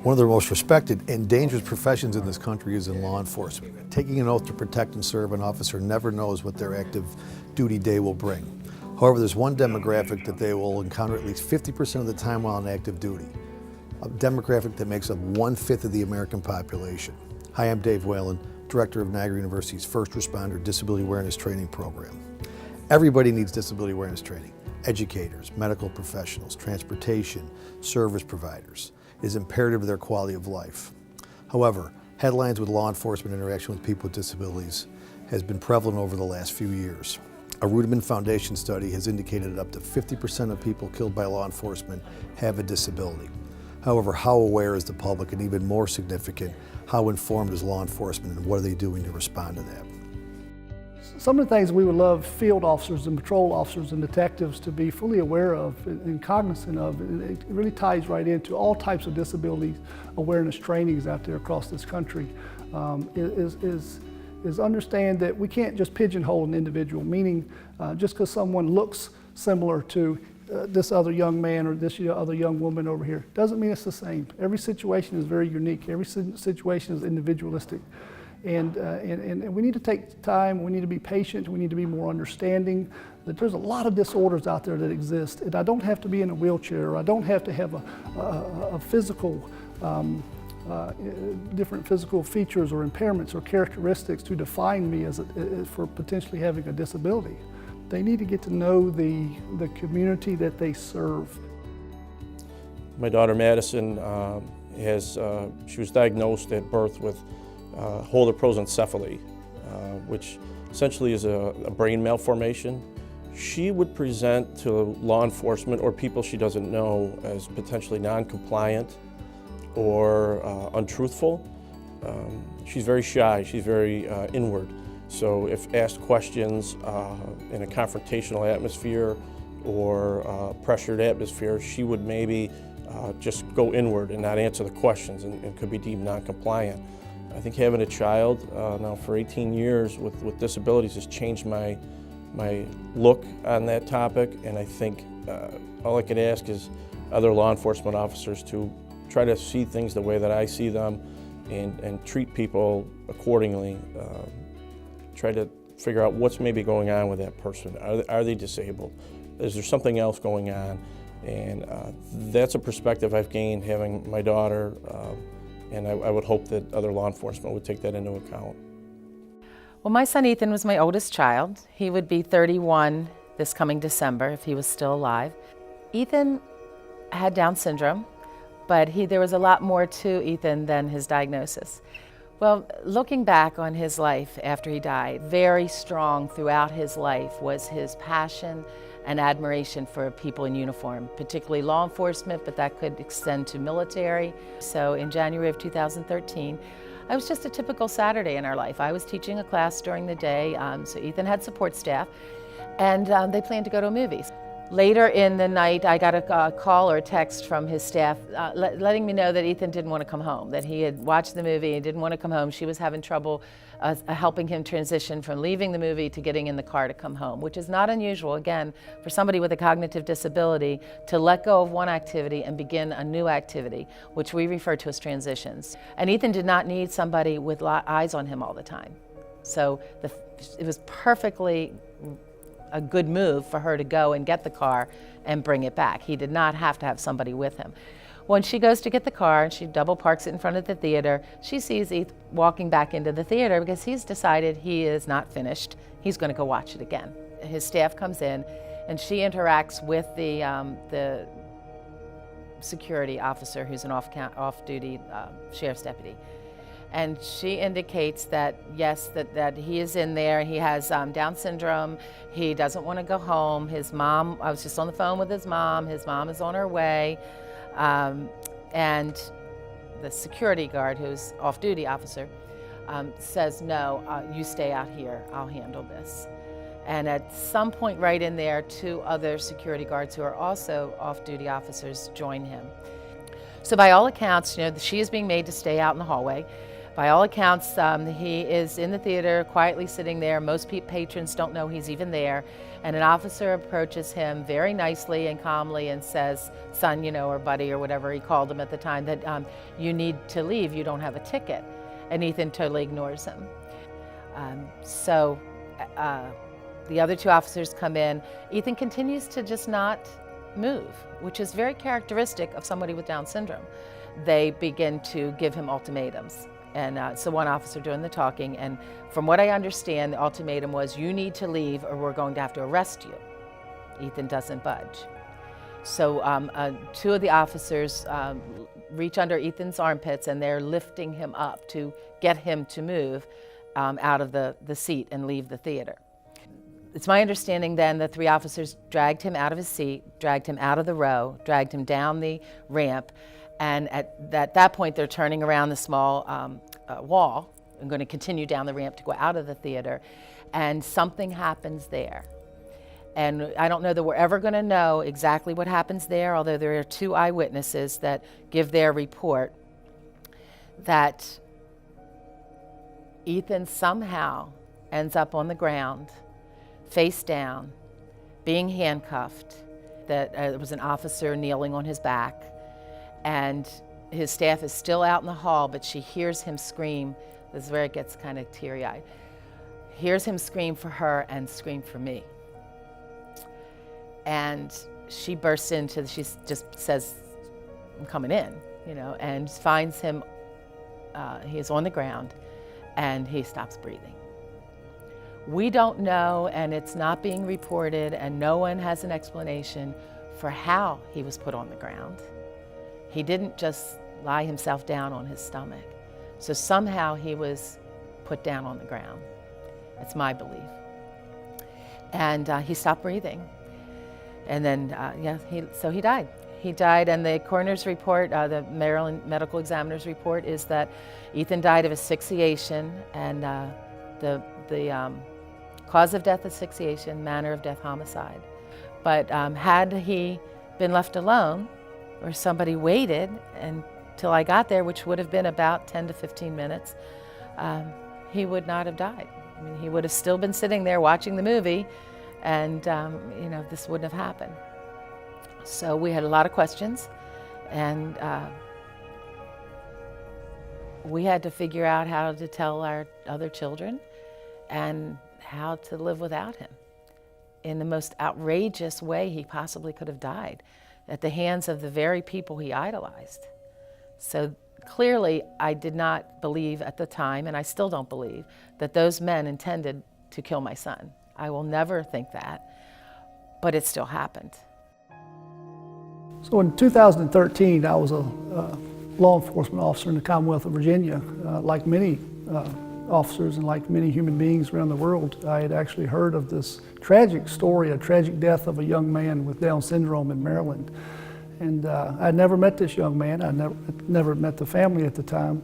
One of the most respected and dangerous professions in this country is in law enforcement. Taking an oath to protect and serve, an officer never knows what their active duty day will bring. However, there's one demographic that they will encounter at least 50% of the time while on active duty, a demographic that makes up 1/5 of the American population. Hi, I'm Dave Whalen, Director of Niagara University's First Responder Disability Awareness Training Program. Everybody needs disability awareness training. Educators, medical professionals, transportation, service providers. It is imperative to their quality of life. However, headlines with law enforcement interaction with people with disabilities has been prevalent over the last few years. A Ruderman Foundation study has indicated that up to 50% of people killed by law enforcement have a disability. However, how aware is the public, and even more significant, how informed is law enforcement and what are they doing to respond to that? Some of the things we would love field officers and patrol officers and detectives to be fully aware of and cognizant of, it really ties right into all types of disability awareness trainings out there across this country, is understand that we can't just pigeonhole an individual, meaning just because someone looks similar to this other young man or this other young woman over here, doesn't mean it's the same. Every situation is very unique. Every situation is individualistic. And we need to take time, we need to be patient, we need to be more understanding that there's a lot of disorders out there that exist. And I don't have to be in a wheelchair, or I don't have to have a physical, different physical features or impairments or characteristics to define me for potentially having a disability. They need to get to know the community that they serve. My daughter Madison she was diagnosed at birth with holter prosencephaly, which essentially is a brain malformation. She would present to law enforcement or people she doesn't know as potentially non-compliant or untruthful. She's very shy, she's very inward. So if asked questions in a confrontational atmosphere or pressured atmosphere, she would maybe just go inward and not answer the questions and could be deemed non-compliant. I think having a child now for 18 years with disabilities has changed my look on that topic, and I think all I could ask is other law enforcement officers to try to see things the way that I see them and treat people accordingly. Try to figure out what's maybe going on with that person. Are they disabled? Is there something else going on? And that's a perspective I've gained having my daughter. And I would hope that other law enforcement would take that into account. Well, my son Ethan was my oldest child. He would be 31 this coming December if he was still alive. Ethan had Down syndrome, but there was a lot more to Ethan than his diagnosis. Well, looking back on his life after he died, very strong throughout his life was his passion and admiration for people in uniform, particularly law enforcement, but that could extend to military. So in January of 2013, it was just a typical Saturday in our life. I was teaching a class during the day, so Ethan had support staff, and they planned to go to a movie. Later in the night, I got a call or a text from his staff letting me know that Ethan didn't want to come home, that he had watched the movie and didn't want to come home. She was having trouble helping him transition from leaving the movie to getting in the car to come home, which is not unusual, again, for somebody with a cognitive disability to let go of one activity and begin a new activity, which we refer to as transitions. And Ethan did not need somebody with eyes on him all the time. So it was perfectly a good move for her to go and get the car and bring it back. He did not have to have somebody with him. When she goes to get the car and she double parks it in front of the theater, she sees Ethan walking back into the theater because he's decided he is not finished. He's going to go watch it again. His staff comes in and she interacts with the security officer who's an off-duty sheriff's deputy. And she indicates that, yes, that he is in there. He has Down syndrome. He doesn't want to go home. His mom, I was just on the phone with his mom. His mom is on her way. And the security guard, who's off-duty officer, says, no, you stay out here. I'll handle this. And at some point right in there, 2 other security guards who are also off-duty officers join him. So by all accounts, she is being made to stay out in the hallway. By all accounts, he is in the theater, quietly sitting there. Most patrons don't know he's even there. And an officer approaches him very nicely and calmly and says, son, you know, or buddy, or whatever he called him at the time, that you need to leave, you don't have a ticket. And Ethan totally ignores him. The other two officers come in. Ethan continues to just not move, which is very characteristic of somebody with Down syndrome. They begin to give him ultimatums. And so one officer doing the talking, and from what I understand, the ultimatum was, you need to leave or we're going to have to arrest you. Ethan doesn't budge. So two of the officers reach under Ethan's armpits and they're lifting him up to get him to move out of the seat and leave the theater. It's my understanding then that three officers dragged him out of his seat, dragged him out of the row, dragged him down the ramp, and at that point they're turning around the small wall and going to continue down the ramp to go out of the theater, and something happens there. And I don't know that we're ever going to know exactly what happens there, although there are two eyewitnesses that give their report that Ethan somehow ends up on the ground, face down, being handcuffed, that there was an officer kneeling on his back, and his staff is still out in the hall, but she hears him scream. This is where it gets kind of teary-eyed. Hears him scream for her and scream for me. And she bursts into, she just says, I'm coming in, you know, and finds him, he is on the ground, and he stops breathing. We don't know, and it's not being reported, and no one has an explanation for how he was put on the ground. He didn't just lie himself down on his stomach. So somehow he was put down on the ground. That's my belief. And he stopped breathing. And then, so he died. He died, and the coroner's report, the Maryland medical examiner's report, is that Ethan died of asphyxiation, and the cause of death asphyxiation, manner of death homicide. But had he been left alone, or somebody waited until I got there, which would have been about 10 to 15 minutes, he would not have died. I mean, he would have still been sitting there watching the movie, and you know, this wouldn't have happened. So we had a lot of questions, and we had to figure out how to tell our other children and how to live without him in the most outrageous way he possibly could have died, at the hands of the very people he idolized. So clearly, I did not believe at the time, and I still don't believe, that those men intended to kill my son. I will never think that, but it still happened. So in 2013, I was a law enforcement officer in the Commonwealth of Virginia. Like many officers and like many human beings around the world, I had actually heard of this tragic story, a tragic death of a young man with Down syndrome in Maryland. And I'd never met this young man. I never met the family at the time.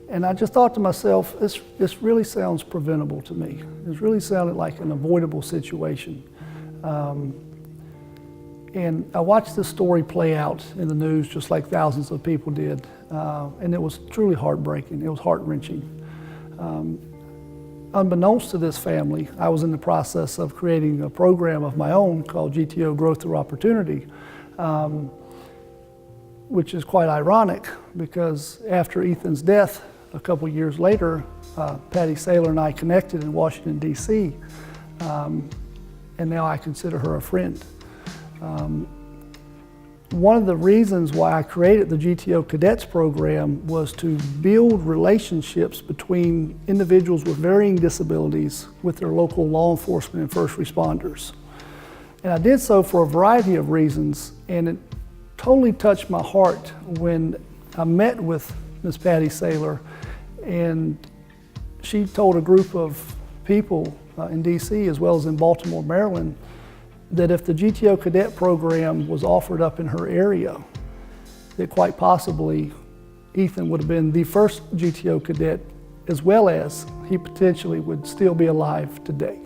And I just thought to myself, this really sounds preventable to me. It really sounded like an avoidable situation. And I watched this story play out in the news just like thousands of people did. And it was truly heartbreaking. It was heart-wrenching. Unbeknownst to this family, I was in the process of creating a program of my own called GTO Growth Through Opportunity, which is quite ironic because after Ethan's death, a couple years later, Patty Saylor and I connected in Washington, D.C., and now I consider her a friend. One of the reasons why I created the GTO Cadets program was to build relationships between individuals with varying disabilities with their local law enforcement and first responders. And I did so for a variety of reasons, and it totally touched my heart when I met with Ms. Patty Saylor, and she told a group of people in DC as well as in Baltimore, Maryland, that if the GTO Cadet program was offered up in her area, that quite possibly Ethan would have been the first GTO Cadet, as well as he potentially would still be alive today.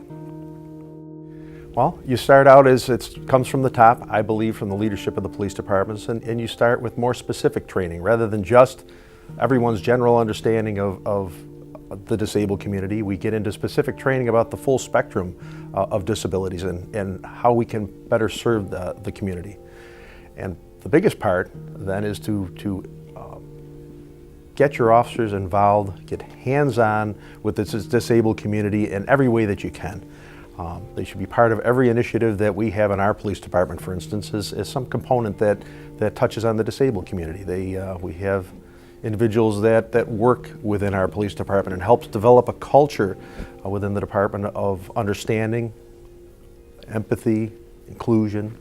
Well, you start out as it comes from the top, I believe, from the leadership of the police departments, and you start with more specific training rather than just everyone's general understanding of the disabled community. We get into specific training about the full spectrum of disabilities and how we can better serve the community. And the biggest part then is to get your officers involved, get hands-on with this disabled community in every way that you can. They should be part of every initiative that we have in our police department, for instance, is some component that touches on the disabled community. We have individuals that work within our police department and helps develop a culture within the department of understanding, empathy, inclusion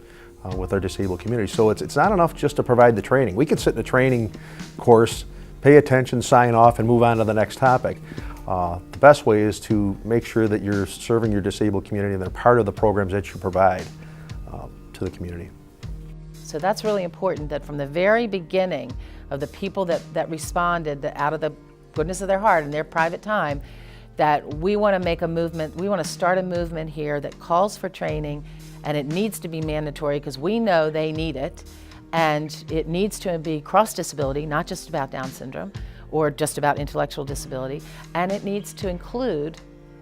with our disabled community. So it's not enough just to provide the training. We could sit in a training course, pay attention, sign off, and move on to the next topic. The best way is to make sure that you're serving your disabled community and they're part of the programs that you provide to the community. So that's really important, that from the very beginning of the people that responded out of the goodness of their heart and their private time, that we want to make a movement, we want to start a movement here that calls for training, and it needs to be mandatory because we know they need it, and it needs to be cross-disability, not just about Down syndrome or just about intellectual disability, and it needs to include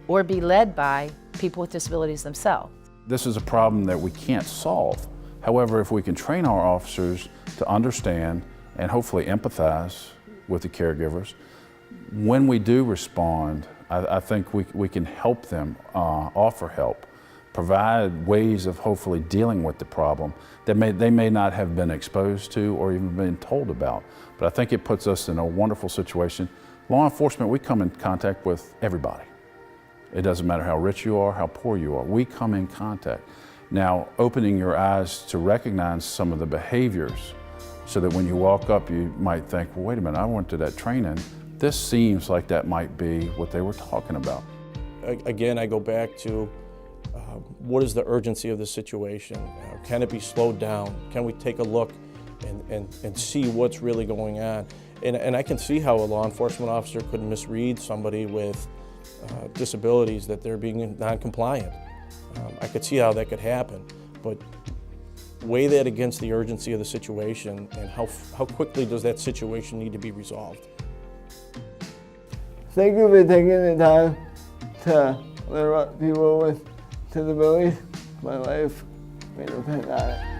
or be led by people with disabilities themselves. This is a problem that we can't solve. However, if we can train our officers to understand and hopefully empathize with the caregivers, when we do respond, I think we can help them, offer help, provide ways of hopefully dealing with the problem that they may not have been exposed to or even been told about. But I think it puts us in a wonderful situation. Law enforcement, we come in contact with everybody. It doesn't matter how rich you are, how poor you are, we come in contact. Now, opening your eyes to recognize some of the behaviors so that when you walk up, you might think, well, wait a minute, I went to that training. This seems like that might be what they were talking about. Again, I go back to what is the urgency of the situation? Can it be slowed down? Can we take a look and see what's really going on? And I can see how a law enforcement officer could misread somebody with disabilities that they're being non-compliant. I could see how that could happen, but weigh that against the urgency of the situation and how quickly does that situation need to be resolved. Thank you for taking the time to learn about people with disabilities. My life may depend on it.